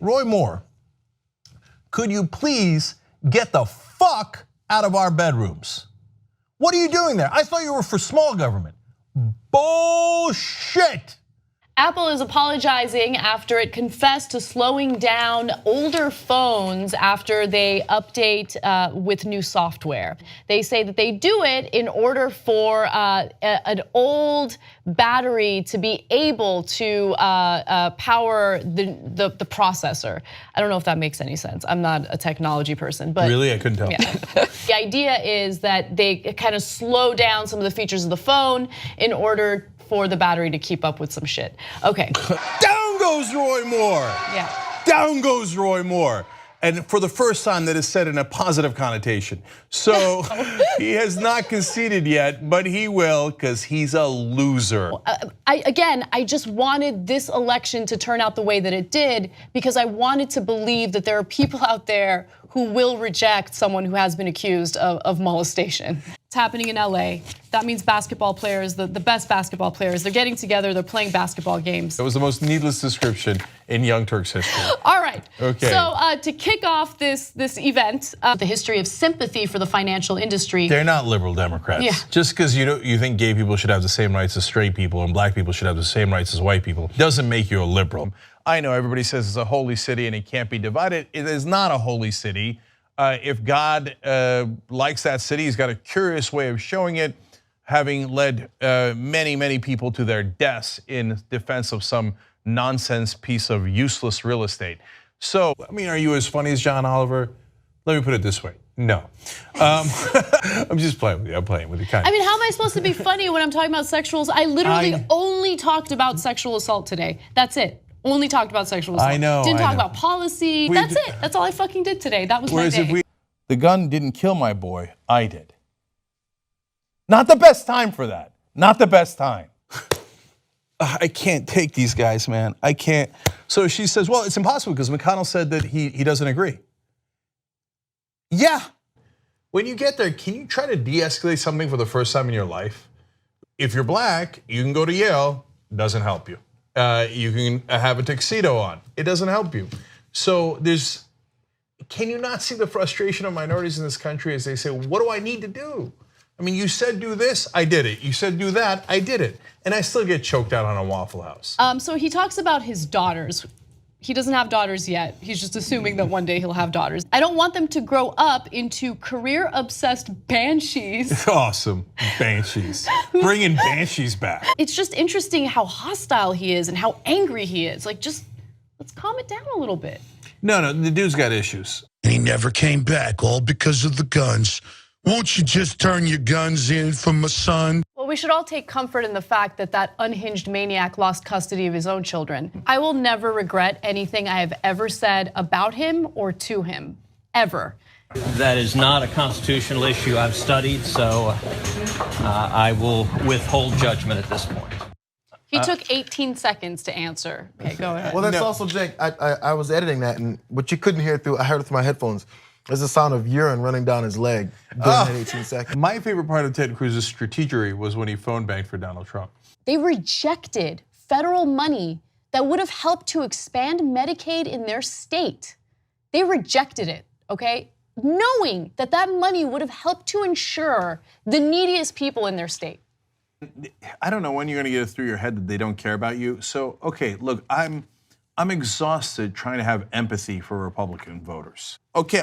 Roy Moore, could you please get the fuck out of our bedrooms? What are you doing there? I thought you were for small government. Bullshit. Apple is apologizing after it confessed to slowing down older phones after they update with new software. They say that they do it in order for an old battery to be able to power the processor. I don't know if that makes any sense. I'm not a technology person, but really, I couldn't tell. Yeah. The idea is that they kind of slow down some of the features of the phone in order for the battery to keep up with some shit. Okay. Down goes Roy Moore. Yeah. Down goes Roy Moore. And for the first time, that is said in a positive connotation. So he has not conceded yet, but he will, because he's a loser. I just wanted this election to turn out the way that it did because I wanted to believe that there are people out there who will reject someone who has been accused of molestation. It's happening in LA. That means basketball players, the best basketball players, they're getting together, they're playing basketball games. That was the most needless description in Young Turks history. All right, okay. So to kick off this event, the history of sympathy for the financial industry. They're not liberal Democrats. Yeah. Just because you think gay people should have the same rights as straight people and black people should have the same rights as white people doesn't make you a liberal. I know everybody says it's a holy city and it can't be divided. It is not a holy city. If God likes that city, he's got a curious way of showing it, having led many, many people to their deaths in defense of some nonsense piece of useless real estate. So, I mean, are you as funny as John Oliver? Let me put it this way, no. I'm just playing with you, I'm playing with you. I mean, how am I supposed to be funny when I'm talking about sexual assault? I literally only talked about sexual assault today, that's it. Only talked about sexual assault. I know. Didn't talk about policy. That's it. That's all I fucking did today. That was my day. The gun didn't kill my boy, I did. Not the best time for that. Not the best time. I can't take these guys, man. I can't. So she says, well, it's impossible because McConnell said that he doesn't agree. Yeah. When you get there, can you try to de-escalate something for the first time in your life? If you're black, you can go to Yale, doesn't help you. You can have a tuxedo on. It doesn't help you. So can you not see the frustration of minorities in this country as they say, what do I need to do? I mean, you said do this, I did it. You said do that, I did it. And I still get choked out on a Waffle House. So he talks about his daughters. He doesn't have daughters yet. He's just assuming that one day he'll have daughters. I don't want them to grow up into career-obsessed banshees. Awesome, banshees. Bringing banshees back. It's just interesting how hostile he is and how angry he is. Like, just let's calm it down a little bit. No, the dude's got issues. He never came back, all because of the guns. Won't you just turn your guns in for my son? Well, we should all take comfort in the fact that that unhinged maniac lost custody of his own children. I will never regret anything I have ever said about him or to him, ever. That is not a constitutional issue I've studied, so I will withhold judgment at this point. He took 18 seconds to answer. Okay, go ahead. Well, that's also, Jake, I was editing that, and what you couldn't hear I heard it through my headphones. There's the sound of urine running down his leg during that 18 seconds. My favorite part of Ted Cruz's strategery was when he phone banked for Donald Trump. They rejected federal money that would have helped to expand Medicaid in their state. They rejected it, okay? Knowing that that money would have helped to ensure the neediest people in their state. I don't know when you're gonna get it through your head that they don't care about you. So, okay, look, I'm exhausted trying to have empathy for Republican voters. Okay,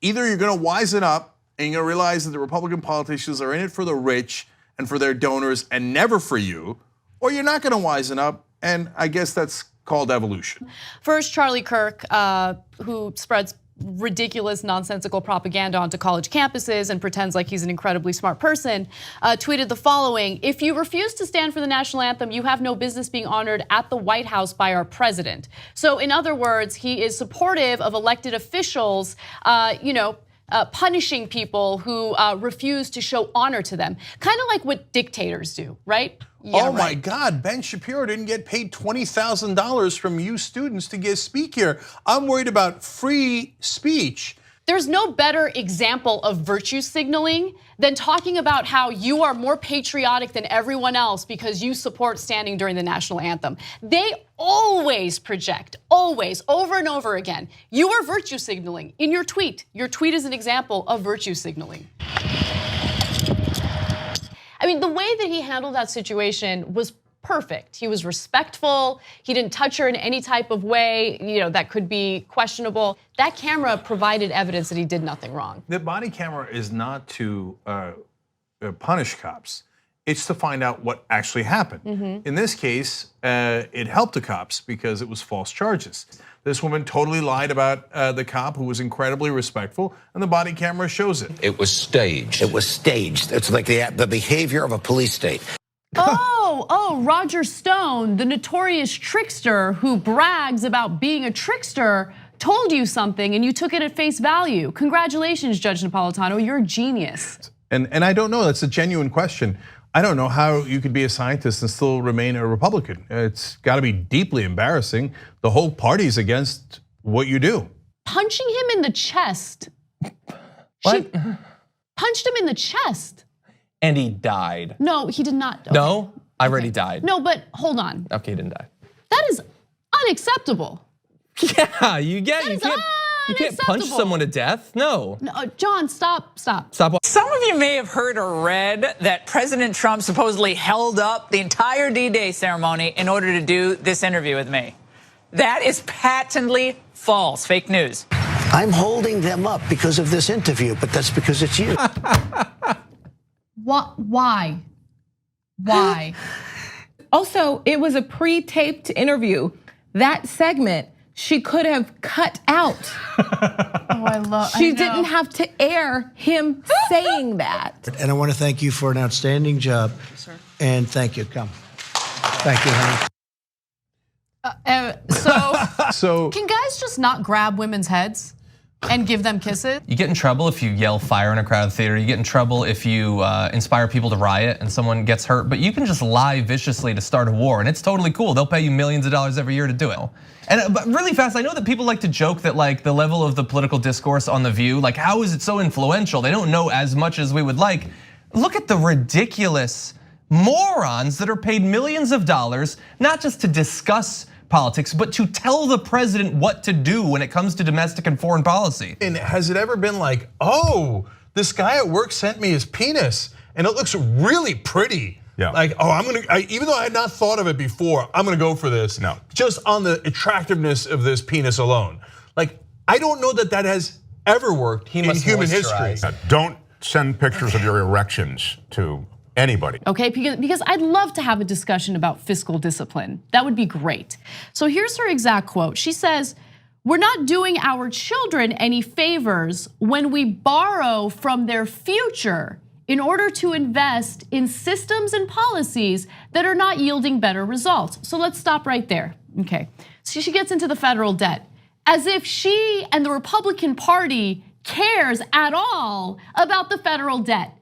either you're gonna wisen up and you're gonna realize that the Republican politicians are in it for the rich and for their donors and never for you, or you're not gonna wisen up, and I guess that's called evolution. First, Charlie Kirk, who spreads ridiculous, nonsensical propaganda onto college campuses and pretends like he's an incredibly smart person, tweeted the following: if you refuse to stand for the national anthem, you have no business being honored at the White House by our president. So in other words, he is supportive of elected officials, punishing people who refuse to show honor to them. Kind of like what dictators do, right? Yeah, my God, Ben Shapiro didn't get paid $20,000 from you students to speak here. I'm worried about free speech. There's no better example of virtue signaling than talking about how you are more patriotic than everyone else because you support standing during the national anthem. They always project, always, over and over again. You are virtue signaling in your tweet. Your tweet is an example of virtue signaling. I mean, the way that he handled that situation was perfect. He was respectful. He didn't touch her in any type of way, that could be questionable. That camera provided evidence that he did nothing wrong. The body camera is not to punish cops. It's to find out what actually happened. In this case, it helped the cops because it was false charges. This woman totally lied about the cop who was incredibly respectful, and the body camera shows it. It was staged. It was staged. It's like the behavior of a police state. Roger Stone, the notorious trickster who brags about being a trickster, told you something and you took it at face value. Congratulations, Judge Napolitano, you're a genius. And I don't know, that's a genuine question. I don't know how you could be a scientist and still remain a Republican. It's gotta be deeply embarrassing. The whole party's against what you do. Punching him in the chest. What? She punched him in the chest. And he died. No, he did not. Okay. No, I already died. No, but hold on. Okay, he didn't die. That is unacceptable. Yeah, you can't punch someone to death. No. John, stop. Stop. Some of you may have heard or read that President Trump supposedly held up the entire D-Day ceremony in order to do this interview with me. That is patently false, fake news. I'm holding them up because of this interview, but that's because it's you. Why? Also, it was a pre-taped interview. That segment she could have cut out. She didn't have to air him saying that. And I want to thank you for an outstanding job. Yes, sir. And thank you. Come. Thank you, honey. So can guys just not grab women's heads and give them kisses? You get in trouble if you yell fire in a crowded theater. You get in trouble if you inspire people to riot and someone gets hurt. But you can just lie viciously to start a war, and it's totally cool. They'll pay you millions of dollars every year to do it. And but really fast, I know that people like to joke that like the level of the political discourse on The View, like how is it so influential? They don't know as much as we would like. Look at the ridiculous morons that are paid millions of dollars, not just to discuss politics, but to tell the president what to do when it comes to domestic and foreign policy. And has it ever been like, oh, this guy at work sent me his penis and it looks really pretty. Yeah. Like, oh, even though I had not thought of it before, I'm gonna go for this. No. Just on the attractiveness of this penis alone. Like, I don't know that that has ever worked in human history. Don't send pictures of your erections to anybody. Okay, because I'd love to have a discussion about fiscal discipline. That would be great. So here's her exact quote. She says, "We're not doing our children any favors when we borrow from their future in order to invest in systems and policies that are not yielding better results." So let's stop right there. Okay, so she gets into the federal debt as if she and the Republican Party cares at all about the federal debt.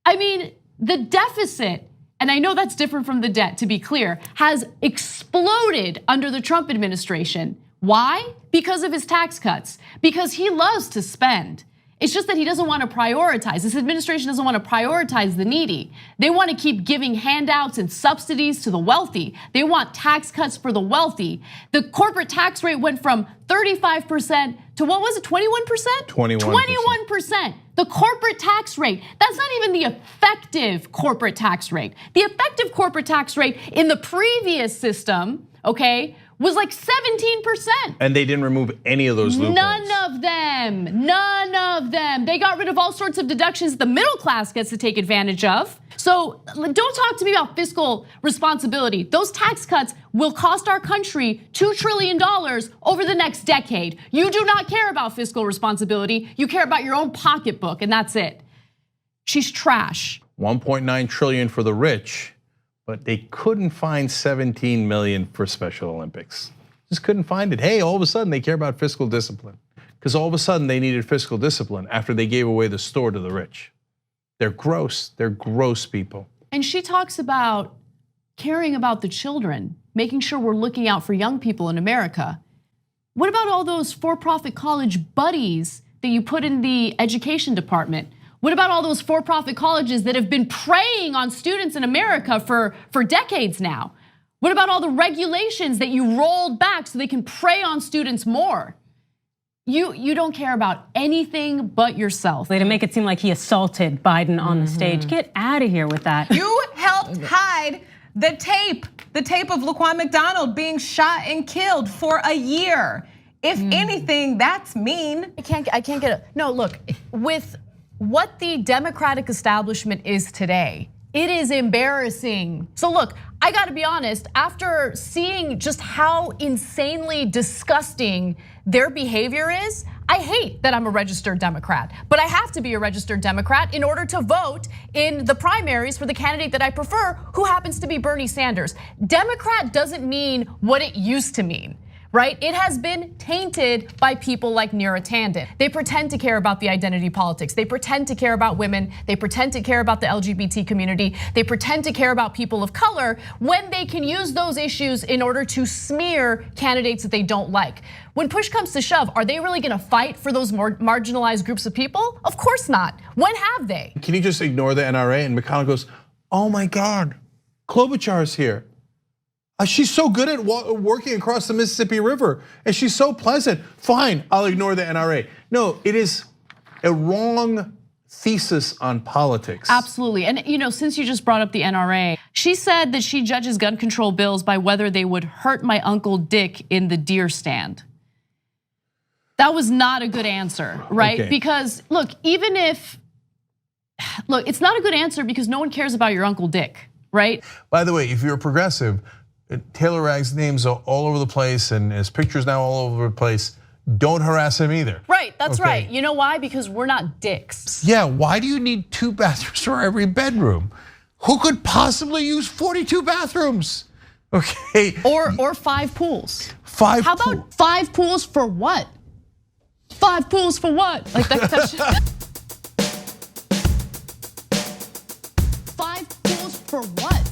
I mean, the deficit, and I know that's different from the debt, to be clear, has exploded under the Trump administration. Why? Because of his tax cuts, because he loves to spend. It's just that he doesn't want to prioritize. This administration doesn't want to prioritize the needy. They want to keep giving handouts and subsidies to the wealthy. They want tax cuts for the wealthy. The corporate tax rate went from 35% to what was it, 21%? 21%. The corporate tax rate, that's not even the effective corporate tax rate. The effective corporate tax rate in the previous system, okay, was like 17%. And they didn't remove any of those loopholes. None of them. They got rid of all sorts of deductions the middle class gets to take advantage of. So don't talk to me about fiscal responsibility. Those tax cuts will cost our country $2 trillion over the next decade. You do not care about fiscal responsibility. You care about your own pocketbook, and that's it. She's trash. 1.9 trillion for the rich, but they couldn't find 17 million for Special Olympics. Just couldn't find it. Hey, all of a sudden they care about fiscal discipline because all of a sudden they needed fiscal discipline after they gave away the store to the rich. They're gross people. And she talks about caring about the children, making sure we're looking out for young people in America. What about all those for-profit college buddies that you put in the education department? What about all those for-profit colleges that have been preying on students in America for decades now? What about all the regulations that you rolled back so they can prey on students more? You don't care about anything but yourself. To make it seem like he assaulted Biden on the stage. Get out of here with that. You helped hide the tape of Laquan McDonald being shot and killed for a year. If anything, that's mean. I can't get it. No, look, with what the Democratic establishment is today, it is embarrassing. So look, I gotta be honest, after seeing just how insanely disgusting their behavior is, I hate that I'm a registered Democrat, but I have to be a registered Democrat in order to vote in the primaries for the candidate that I prefer, who happens to be Bernie Sanders. Democrat doesn't mean what it used to mean. Right? It has been tainted by people like Neera Tanden. They pretend to care about the identity politics. They pretend to care about women. They pretend to care about the LGBT community. They pretend to care about people of color when they can use those issues in order to smear candidates that they don't like. When push comes to shove, are they really gonna fight for those more marginalized groups of people? Of course not. When have they? Can you just ignore the NRA? And McConnell goes, oh my God, Klobuchar's here. She's so good at working across the Mississippi River, and she's so pleasant. Fine, I'll ignore the NRA. No, it is a wrong thesis on politics. Absolutely, and since you just brought up the NRA, she said that she judges gun control bills by whether they would hurt my Uncle Dick in the deer stand. That was not a good answer, right? Okay. Because look, it's not a good answer because no one cares about your Uncle Dick, right? By the way, if you're a progressive, Taylor Ragg's names are all over the place and his pictures now all over the place. Don't harass him either. Right, that's right. You know why? Because we're not dicks. Yeah, why do you need 2 bathrooms for every bedroom? Who could possibly use 42 bathrooms? Okay. Or 5 pools. How about 5 pools for what? 5 pools for what? Like that's 5 pools for what?